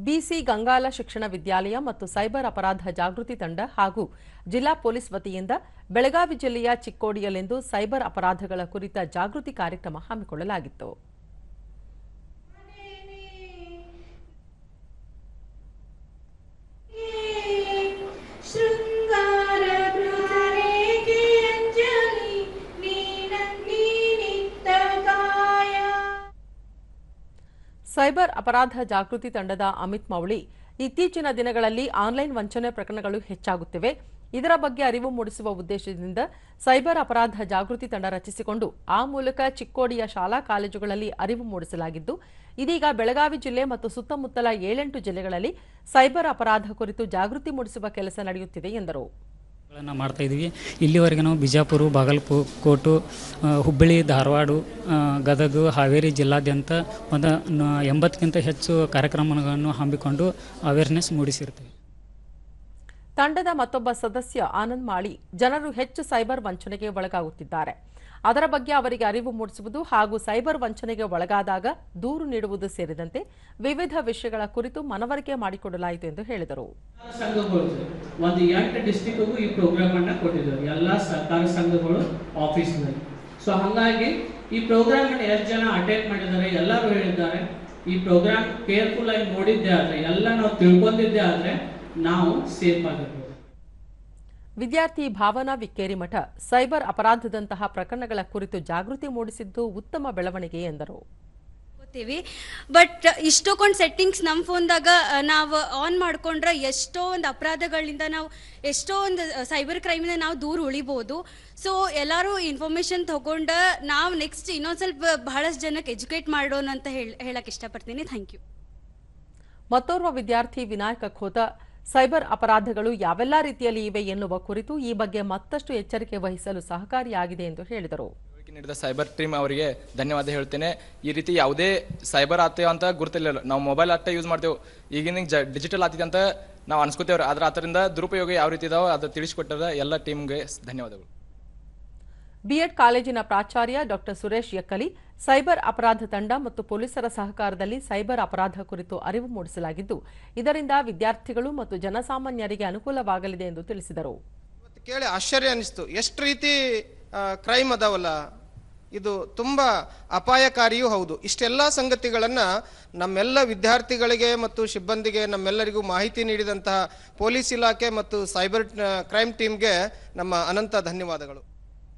ಬಿಸಿ ಗಂಗಾಲ ಶಿಕ್ಷಣ ವಿದ್ಯಾಲಯ ಮತ್ತು ಸೈಬರ್ ಅಪರಾಧ ಜಾಗೃತಿ ತಂಡ ಹಾಗೂ ಜಿಲ್ಲಾ ಪೊಲೀಸ್ ವತಿಯಿಂದ ಬೆಳಗಾವಿ ಜಿಲ್ಲೆಯ ಚಿಕ್ಕೋಡಿಯಲ್ಲಿಂದು ಸೈಬರ್ ಅಪರಾಧಗಳ ಕುರಿತ ಜಾಗೃತಿ ಕಾರ್ಯಕ್ರಮ ಹಮ್ಮಿಕೊಳ್ಳಲಾಗಿತ್ತು. ಸೈಬರ್ ಅಪರಾಧ ಜಾಗೃತಿ ತಂಡದ ಅಮಿತ್ ಮೌಳಿ, ಇತ್ತೀಚಿನ ದಿನಗಳಲ್ಲಿ ಆನ್ಲೈನ್ ವಂಚನೆ ಪ್ರಕರಣಗಳು ಹೆಚ್ಚಾಗುತ್ತಿವೆ. ಇದರ ಬಗ್ಗೆ ಅರಿವು ಮೂಡಿಸುವ ಉದ್ದೇಶದಿಂದ ಸೈಬರ್ ಅಪರಾಧ ಜಾಗೃತಿ ತಂಡ ರಚಿಸಿಕೊಂಡು ಆ ಮೂಲಕ ಚಿಕ್ಕೋಡಿಯ ಶಾಲಾ ಕಾಲೇಜುಗಳಲ್ಲಿ ಅರಿವು ಮೂಡಿಸಲಾಗಿದ್ದು, ಇದೀಗ ಬೆಳಗಾವಿ ಜಿಲ್ಲೆ ಮತ್ತು ಸುತ್ತಮುತ್ತಲ 7-8 ಜಿಲ್ಲೆಗಳಲ್ಲಿ ಸೈಬರ್ ಅಪರಾಧ ಕುರಿತು ಜಾಗೃತಿ ಮೂಡಿಸುವ ಕೆಲಸ ನಡೆಯುತ್ತಿದೆ ಎಂದರು. ಮಾಡ್ತಾ ಇದ್ದೀವಿ. ಇಲ್ಲಿವರೆಗೆ ನಾವು ಬಿಜಾಪುರ, ಬಾಗಲಕೋಟೆ, ಹುಬ್ಬಳ್ಳಿ, ಧಾರವಾಡ, ಗದಗ, ಹಾವೇರಿ ಜಿಲ್ಲಾದ್ಯಂತ ಒಂದು 80ಕ್ಕಿಂತ ಹೆಚ್ಚು ಕಾರ್ಯಕ್ರಮಗಳನ್ನು ಹಮ್ಮಿಕೊಂಡು ಅವೇರ್ನೆಸ್ ಮೂಡಿಸಿರ್ತೀವಿ. ತಂಡದ ಮತ್ತೊಬ್ಬ ಸದಸ್ಯ ಆನಂದ್ ಮಾಳಿ, ಜನರು ಹೆಚ್ಚು ಸೈಬರ್ ವಂಚನೆಗೆ ಒಳಗಾಗುತ್ತಿದ್ದಾರೆ. ಅದರ ಬಗ್ಗೆ ಅವರಿಗೆ ಅರಿವು ಮೂಡಿಸುವುದು ಹಾಗೂ ಸೈಬರ್ ವಂಚನೆಗೆ ಒಳಗಾದಾಗ ದೂರು ನೀಡುವುದು ಸೇರಿದಂತೆ ವಿವಿಧ ವಿಷಯಗಳ ಕುರಿತು ಮನವರಿಕೆ ಮಾಡಿಕೊಡಲಾಯಿತು ಎಂದು ಹೇಳಿದರು. ಒಂದು 8 ಡಿಸ್ಟ್ರಿಕ್ಟ್ಗೂ ಈ ಪ್ರೋಗ್ರಾಮ್ ಅನ್ನು ಕೊಟ್ಟಿದ್ದಾರೆ, ಎಲ್ಲ ಸರ್ಕಾರಿ ಸಂಘಗಳು ಆಫೀಸ್ನಲ್ಲಿ. ಸೊ ಹಾಗಾಗಿ ಈ ಪ್ರೋಗ್ರಾಮ್ ಅನ್ನು ಎಷ್ಟು ಜನ ಅಟೆಂಡ್ ಮಾಡಿದ್ದಾರೆ ಎಲ್ಲರೂ ಹೇಳಿದ್ದಾರೆ. ಈ ಪ್ರೋಗ್ರಾಮ್ ಕೇರ್ಫುಲ್ ಆಗಿ ನೋಡಿದ್ದೆ ಆದರೆ, ಎಲ್ಲ ನಾವು ತಿಳ್ಕೊಂಡಿದ್ದೆ ಆದರೆ ನಾವು ಸೇಫ್ ಆಗಿರ್ಬೋದು. ವಿದ್ಯಾರ್ಥಿ ಭಾವನಾ ವಿಕ್ಕೇರಿಮಠ, ಸೈಬರ್ ಅಪರಾಧದಂತಹ ಪ್ರಕರಣಗಳ ಕುರಿತು ಜಾಗೃತಿ ಮೂಡಿಸಿದ್ದು ಉತ್ತಮ ಬೆಳವಣಿಗೆ ಎಂದರು. ಬಟ್ ಇಷ್ಟೊಂದು ಸೆಟ್ಟಿಂಗ್ಸ್ ನಮ್ಮ ಫೋನ್ದಾಗ ನಾವು ಆನ್ ಮಾಡ್ಕೊಂಡ್ರೆ ಎಷ್ಟೋ ಒಂದು ಅಪರಾಧಗಳಿಂದ ನಾವು ಎಷ್ಟೋ ಒಂದು ಸೈಬರ್ ಕ್ರೈಮಿಂದ ನಾವು ದೂರ ಉಳಿಬೋದು. ಸೊ ಎಲ್ಲರೂ ಇನ್ಫಾರ್ಮೇಶನ್ ತಗೊಂಡು ನಾವು ನೆಕ್ಸ್ಟ್ ಇನ್ನೊಂದು ಸ್ವಲ್ಪ ಬಹಳಷ್ಟು ಜನಕ್ಕೆ ಎಜುಕೇಟ್ ಮಾಡೋಣ ಅಂತ ಹೇಳಕ್ಕೆ ಇಷ್ಟಪಡ್ತೀನಿ. Thank you. ಮತ್ತೋರ್ವ ವಿದ್ಯಾರ್ಥಿ ವಿನಾಯಕ ಖೋತ, ಸೈಬರ್ ಅಪರಾಧಗಳು ಯಾವೆಲ್ಲ ರೀತಿಯಲ್ಲಿ ಇವೆ ಎನ್ನುವ ಕುರಿತು ಈ ಬಗ್ಗೆ ಮತ್ತಷ್ಟು ಎಚ್ಚರಿಕೆ ವಹಿಸಲು ಸಹಕಾರಿಯಾಗಿದೆ ಎಂದು ಹೇಳಿದರು. ನೀಡಿದ ಸೈಬರ್ ಟೀಮ್ ಅವರಿಗೆ ಧನ್ಯವಾದ ಹೇಳ್ತೇನೆ. ಈ ರೀತಿ ಯಾವುದೇ ಸೈಬರ್ ಆಗ್ತೇವೆ ಅಂತ ಗುರುತಿಲ್ಲ. ನಾವು ಮೊಬೈಲ್ ಅಷ್ಟೇ ಯೂಸ್ ಮಾಡ್ತೇವೆ. ಈಗಿನ ಡಿಜಿಟಲ್ ಆಗ್ತಿದೆ ಅಂತ ನಾವು ಅನ್ಸ್ಕೋತೇವ್ರಿ. ಆದ್ರೆ ಅದರಿಂದ ದುರುಪಯೋಗ ಯಾವ ರೀತಿ ಇದಾವೆ ಅದು ತಿಳಿಸಿಕೊಟ್ಟದ ಎಲ್ಲ ಟೀಮ್ಗೆ ಧನ್ಯವಾದಗಳು. ಬಿಎಡ್ ಕಾಲೇಜಿನ ಪ್ರಾಚಾರ್ಯ ಡಾಕ್ಟರ್ ಸುರೇಶ್ ಯಕ್ಕಲಿ, ಸೈಬರ್ ಅಪರಾಧ ತಂಡ ಮತ್ತು ಪೊಲೀಸರ ಸಹಕಾರದಲ್ಲಿ ಸೈಬರ್ ಅಪರಾಧ ಕುರಿತು ಅರಿವು ಮೂಡಿಸಲಾಗಿದ್ದು, ಇದರಿಂದ ವಿದ್ಯಾರ್ಥಿಗಳು ಮತ್ತು ಜನಸಾಮಾನ್ಯರಿಗೆ ಅನುಕೂಲವಾಗಲಿದೆ ಎಂದು ತಿಳಿಸಿದರು. ಕೇಳಿ ಆಶ್ಚರ್ಯ ಅನಿಸ್ತು, ಎಷ್ಟು ರೀತಿ ಕ್ರೈಮ್ ಅದಾವಲ್ಲ, ಇದು ತುಂಬ ಅಪಾಯಕಾರಿಯೂ ಹೌದು. ಇಷ್ಟೆಲ್ಲ ಸಂಗತಿಗಳನ್ನು ನಮ್ಮೆಲ್ಲ ವಿದ್ಯಾರ್ಥಿಗಳಿಗೆ ಮತ್ತು ಸಿಬ್ಬಂದಿಗೆ ನಮ್ಮೆಲ್ಲರಿಗೂ ಮಾಹಿತಿ ನೀಡಿದಂತಹ ಪೊಲೀಸ್ ಇಲಾಖೆ ಮತ್ತು ಸೈಬರ್ ಕ್ರೈಮ್ ಟೀಮ್ಗೆ ನಮ್ಮ ಅನಂತ ಧನ್ಯವಾದಗಳು.